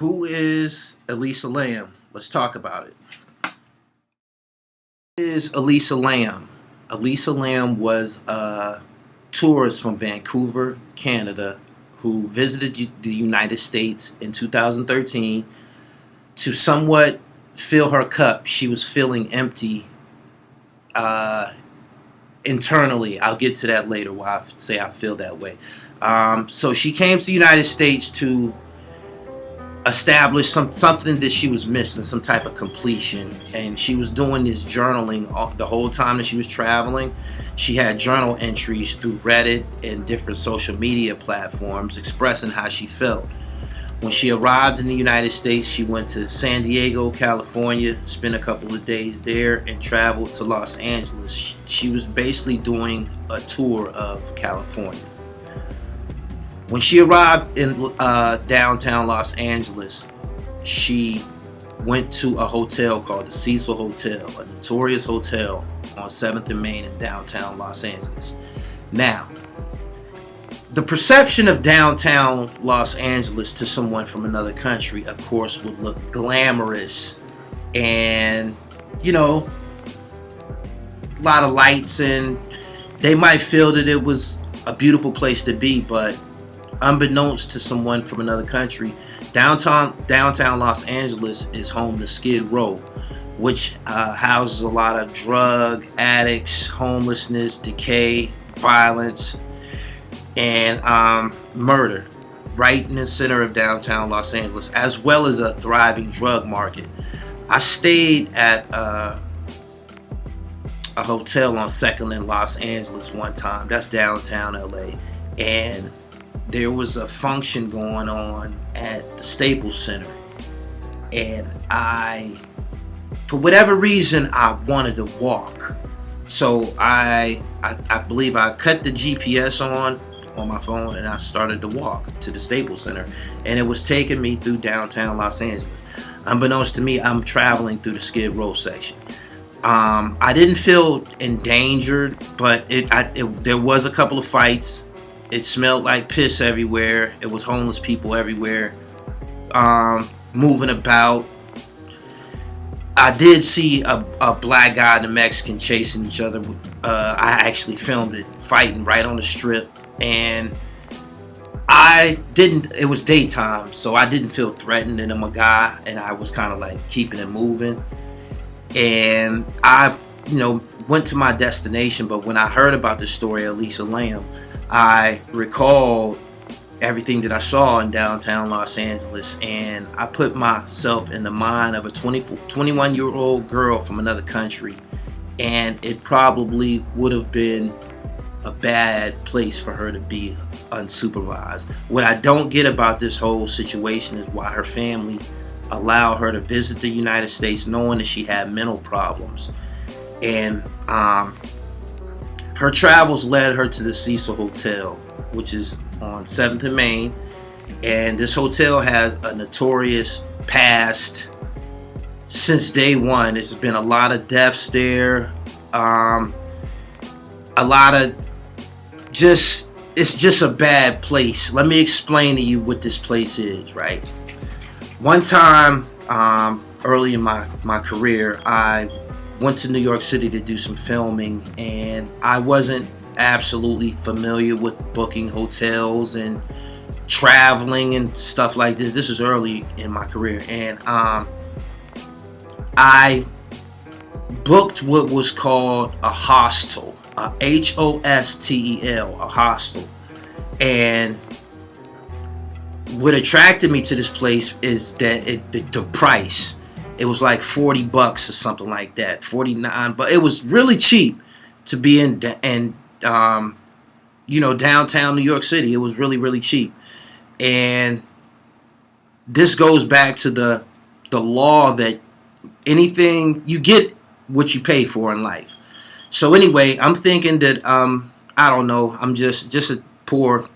Who is Elisa Lam? Let's talk about it. Who is Elisa Lam? Elisa Lam was a tourist from Vancouver, Canada, who visited the United States in 2013 to somewhat fill her cup. She was feeling empty uh, internally. I'll get to that later why I say I feel that way. So she came to the United States to establish something that she was missing, some type of completion, and she was doing this journaling the whole time that she was traveling. She had journal entries through Reddit and different social media platforms expressing how she felt. When she arrived in the United States, she went to San Diego, California, spent a couple of days there, and traveled to Los Angeles. She was basically doing a tour of California. When she arrived in downtown Los Angeles, she went to a hotel called the Cecil Hotel, a notorious hotel on 7th and Main in downtown Los Angeles. Now, the perception of downtown Los Angeles to someone from another country, of course, would look glamorous and, a lot of lights, and they might feel that it was a beautiful place to be, but unbeknownst to someone from another country, downtown Los Angeles is home to Skid Row, which houses a lot of drug addicts, homelessness, decay, violence, and murder, right in the center of downtown Los Angeles, as well as a thriving drug market. I stayed at a hotel on 2nd in Los Angeles one time. That's downtown LA, and there was a function going on at the Staples Center, and for whatever reason, I wanted to walk. So I believe I cut the GPS on my phone, and I started to walk to the Staples Center, and it was taking me through downtown Los Angeles. Unbeknownst to me, I'm traveling through the Skid Row section. I didn't feel endangered, but there was a couple of fights. It smelled like piss everywhere. It was homeless people everywhere, moving about. I did see a black guy and a Mexican chasing each other. I actually filmed it, fighting right on the strip. And it was daytime, so I didn't feel threatened, and I'm a guy, and I was kind of like keeping it moving. And I, went to my destination, but when I heard about the story of Elisa Lam, I recalled everything that I saw in downtown Los Angeles, and I put myself in the mind of a 21-year-old girl from another country, and it probably would have been a bad place for her to be unsupervised. What I don't get about this whole situation is why her family allowed her to visit the United States knowing that she had mental problems. And her travels led her to the Cecil Hotel, which is on 7th and Main. And this hotel has a notorious past. Since day one, there's been a lot of deaths there. A lot of it's just a bad place. Let me explain to you what this place is, right? One time, early in my career, I went to New York City to do some filming, and I wasn't absolutely familiar with booking hotels and traveling and stuff like this. This is early in my career, and I booked what was called a hostel, a hostel, a hostel. And what attracted me to this place is that the price. It was like $40 or something like that, 49, but it was really cheap to be in downtown New York City. It was really, really cheap. And this goes back to the law that anything you get what you pay for in life. So anyway, I'm thinking that I don't know, I'm just a poor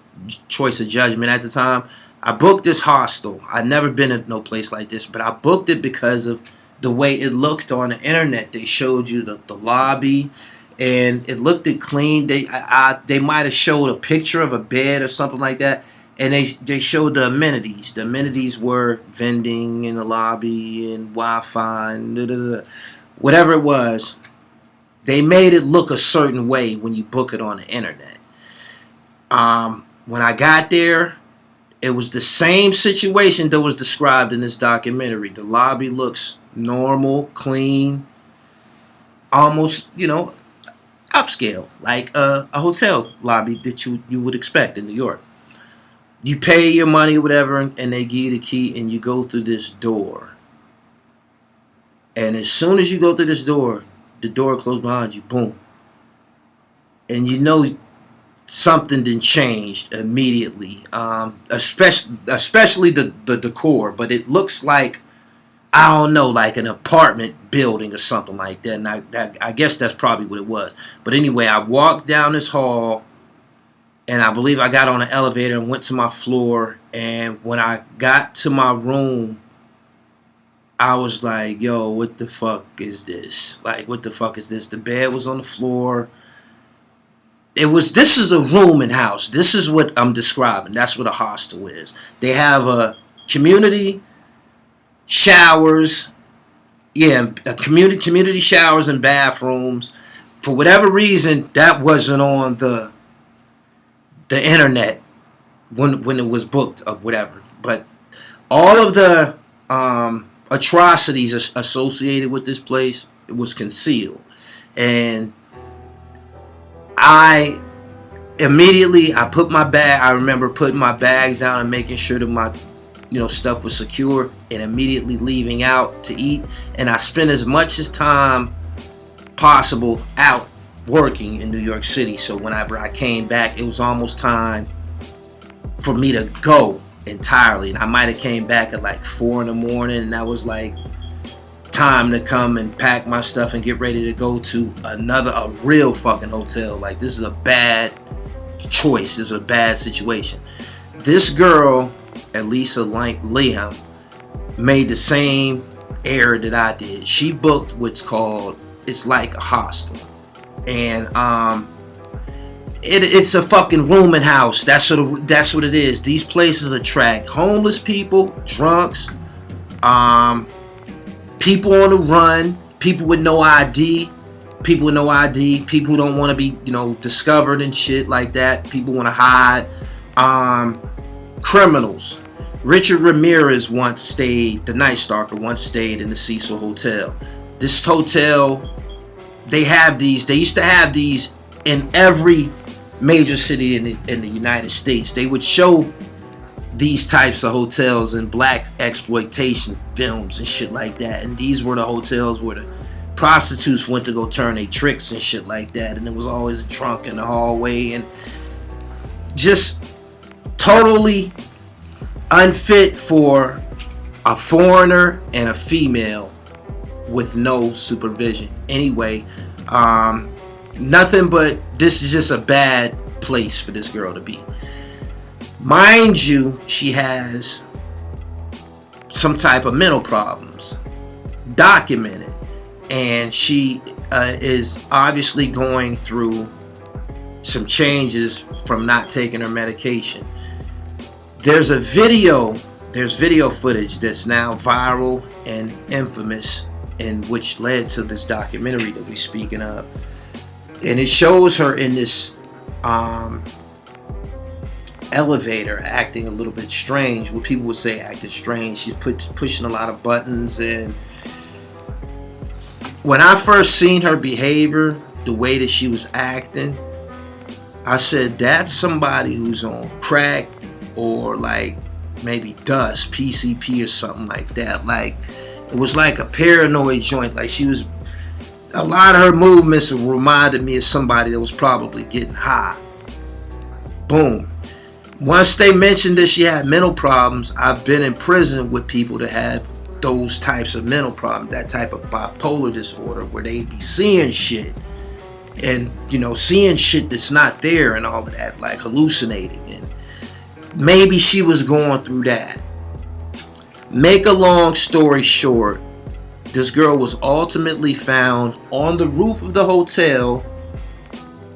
choice of judgment at the time. I booked this hostel. I'd never been in no place like this, but I booked it because of the way it looked on the internet. They showed you the lobby, and it looked clean. They might have showed a picture of a bed or something like that, and they showed the amenities. The amenities were vending in the lobby and Wi-Fi and whatever it was. They made it look a certain way when you book it on the internet. When I got there, it was the same situation that was described in this documentary. The lobby looks normal, clean, almost, upscale, like a hotel lobby that you would expect in New York. You pay your money or whatever, and they give you the key, and you go through this door. And as soon as you go through this door, the door closed behind you, boom. And you know something done changed immediately, especially the decor. But it looks like, I don't know, like an apartment building or something like that. And I guess that's probably what it was. But anyway, I walked down this hall, and I believe I got on an elevator and went to my floor. And when I got to my room, I was like, yo, what the fuck is this? Like, what the fuck is this? The bed was on the floor. This is a rooming house. This is what I'm describing. That's what a hostel is. They have a community showers. Yeah, a community showers and bathrooms. For whatever reason, that wasn't on the internet when it was booked or whatever. But all of the atrocities associated with this place, it was concealed. And I remember putting my bags down and making sure that my stuff was secure, and immediately leaving out to eat. And I spent as much as time possible out working in New York City. So whenever I came back, it was almost time for me to go entirely. And I might have came back at like 4 in the morning, and that was like time to come and pack my stuff and get ready to go to a real fucking hotel. Like, this is a bad choice. This is a bad situation. This girl, Elisa Lam, made the same error that I did. She booked what's called, it's like a hostel. And it's a fucking rooming house. That's what it is. These places attract homeless people, drunks, people on the run, people with no ID, people who don't want to be, discovered and shit like that. People want to hide. Criminals. Richard Ramirez the Night Stalker, once stayed in the Cecil Hotel. This hotel, they used to have these in every major city in the United States. They would show these types of hotels in black exploitation films and shit like that. And these were the hotels where the prostitutes went to go turn their tricks and shit like that. And there was always a drunk in the hallway, and just totally unfit for a foreigner and a female with no supervision. Anyway, nothing but this is just a bad place for this girl to be. Mind you, she has some type of mental problems, documented, and she is obviously going through some changes from not taking her medication. There's video footage that's now viral and infamous, and which led to this documentary that we're speaking of. And it shows her in this elevator acting a little bit strange. What people would say acting strange. She's pushing a lot of buttons. And when I first seen her behavior, the way that she was acting, I said, that's somebody who's on crack or like maybe dust, PCP or something like that. Like, it was like a paranoid joint. Like, a lot of her movements reminded me of somebody that was probably getting high. Boom. Once they mentioned that she had mental problems, I've been in prison with people that have those types of mental problems, that type of bipolar disorder, where they be seeing shit and, seeing shit that's not there and all of that, like hallucinating. And maybe she was going through that. Make a long story short, this girl was ultimately found on the roof of the hotel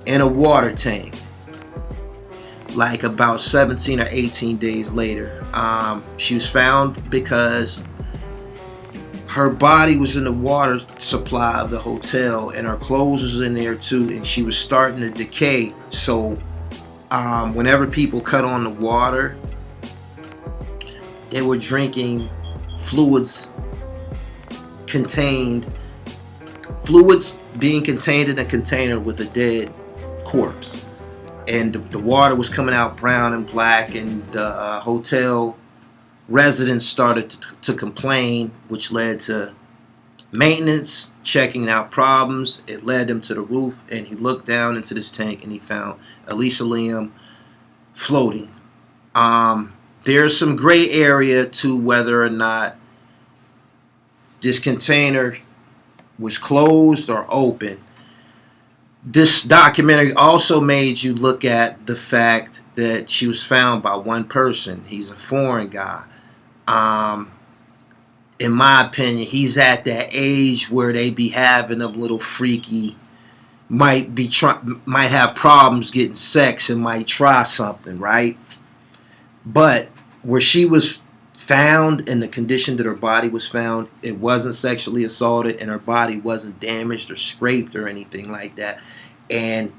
in a water tank. like about 17 or 18 days later. She was found because her body was in the water supply of the hotel, and her clothes was in there too, and she was starting to decay. So whenever people cut on the water, they were drinking fluids being contained in a container with a dead corpse, and the water was coming out brown and black, and the hotel residents started to complain, which led to maintenance checking out problems. It led them to the roof, and he looked down into this tank and he found Elisa Lam floating. There's some gray area to whether or not this container was closed or open. This documentary also made you look at the fact that she was found by one person. He's a foreign guy. In my opinion, he's at that age where they be having a little freaky, might have problems getting sex and might try something, right? But where she was found, in the condition that her body was found, it wasn't sexually assaulted, and her body wasn't damaged or scraped or anything like that. And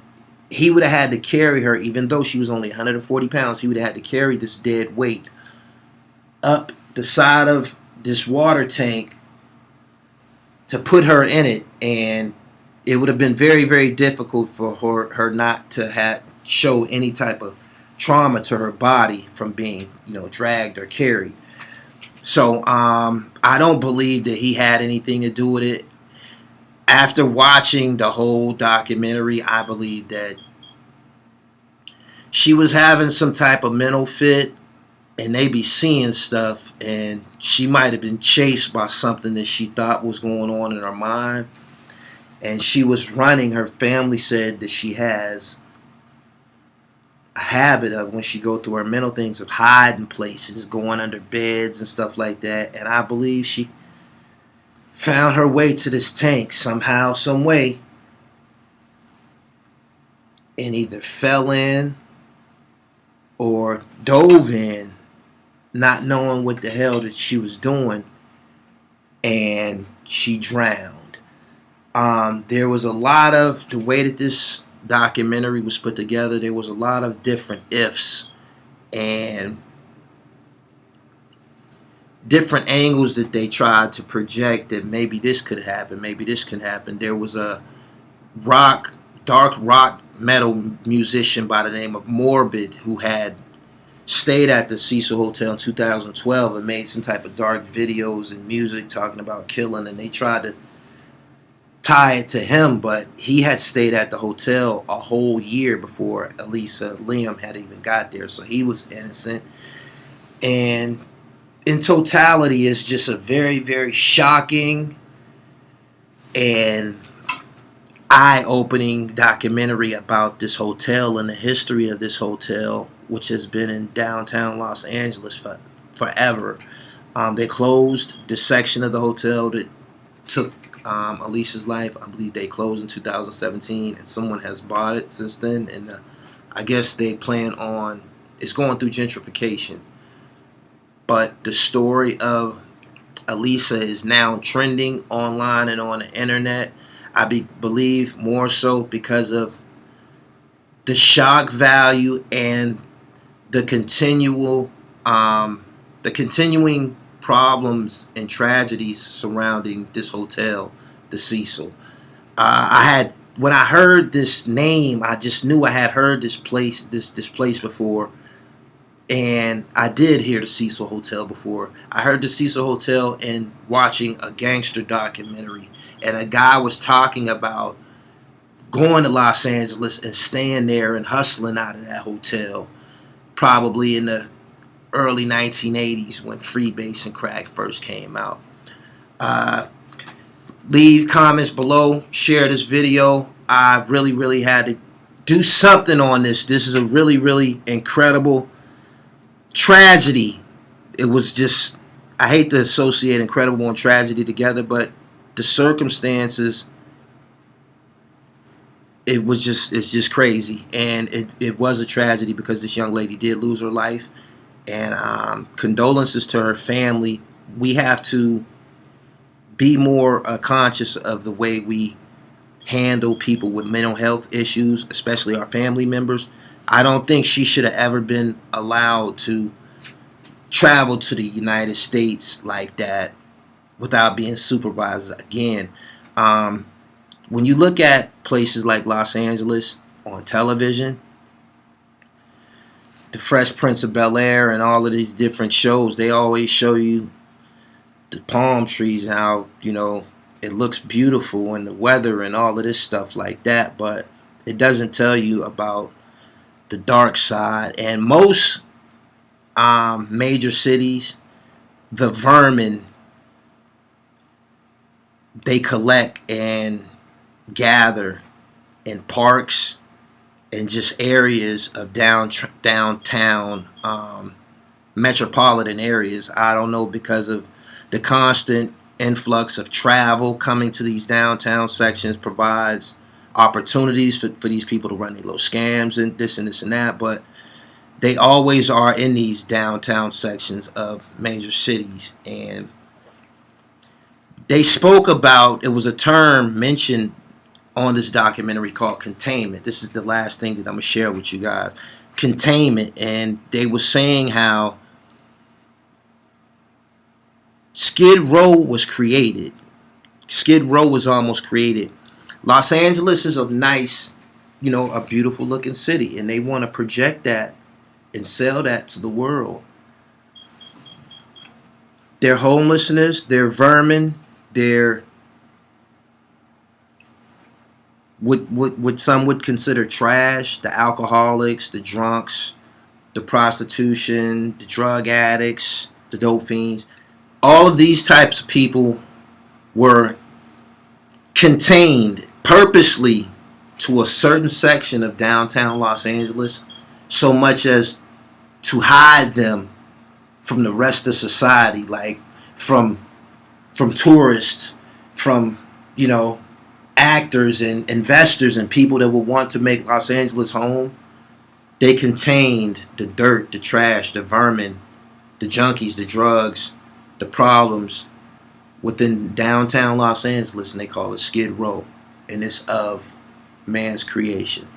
he would have had to carry her, even though she was only 140 pounds, he would have had to carry this dead weight up the side of this water tank to put her in it. And it would have been very, very difficult for her not to show any type of trauma to her body from being, dragged or carried. So I don't believe that he had anything to do with it. After watching the whole documentary, I believe that she was having some type of mental fit, and they be seeing stuff, and she might have been chased by something that she thought was going on in her mind, and she was running. Her family said that she has a habit of, when she go through her mental things, of hiding places, going under beds and stuff like that. And I believe she found her way to this tank somehow, some way, and either fell in or dove in, not knowing what the hell that she was doing, and she drowned. There was a lot of, the way that this documentary was put together, there was a lot of different ifs and different angles that they tried to project, that maybe this could happen, maybe this can happen. There was a dark rock metal musician by the name of Morbid, who had stayed at the Cecil Hotel in 2012 and made some type of dark videos and music talking about killing, and they tried to tie it to him, but he had stayed at the hotel a whole year before Elisa Lam had even got there, so he was innocent. And in totality, it's just a very, very shocking and eye-opening documentary about this hotel and the history of this hotel, which has been in downtown Los Angeles forever. They closed the section of the hotel that took Elisa's life. I believe they closed in 2017, and someone has bought it since then, and I guess they plan on, it's going through gentrification. But the story of Elisa is now trending online and on the internet. I believe more so because of the shock value and the continuing problems and tragedies surrounding this hotel, the Cecil. When I heard this name, I just knew I had heard this place before, and I did hear the Cecil Hotel before. I heard the Cecil Hotel in watching a gangster documentary, and a guy was talking about going to Los Angeles and staying there and hustling out of that hotel, probably in the early 1980s when freebase and crack first came out. Leave comments below, share this video. I really, really had to do something on this. This is a really, really incredible tragedy. It was just, I hate to associate incredible and tragedy together, but the circumstances, it's just crazy, and it was a tragedy because this young lady did lose her life. And condolences to her family. We have to be more conscious of the way we handle people with mental health issues, especially our family members. I don't think she should have ever been allowed to travel to the United States like that without being supervised. Again, when you look at places like Los Angeles on television, the Fresh Prince of Bel-Air and all of these different shows, they always show you the palm trees and how, it looks beautiful and the weather and all of this stuff like that, but it doesn't tell you about the dark side. And most major cities, the vermin they collect and gather in parks and just areas of downtown metropolitan areas. I don't know, because of the constant influx of travel coming to these downtown sections provides opportunities for these people to run their little scams and this and that, but they always are in these downtown sections of major cities. And they spoke about, it was a term mentioned on this documentary called containment. This is the last thing that I'm going to share with you guys. Containment. And they were saying how Skid Row was created. Skid Row was almost created. Los Angeles is a nice, a beautiful looking city, and they want to project that and sell that to the world. Their homelessness, their vermin, their what some would consider trash, the alcoholics, the drunks, the prostitution, the drug addicts, the dope fiends. All of these types of people were contained purposely to a certain section of downtown Los Angeles, so much as to hide them from the rest of society, like from tourists, from actors and investors and people that would want to make Los Angeles home. They contained the dirt, the trash, the vermin, the junkies, the drugs, the problems within downtown Los Angeles, and they call it Skid Row, and it's of man's creation.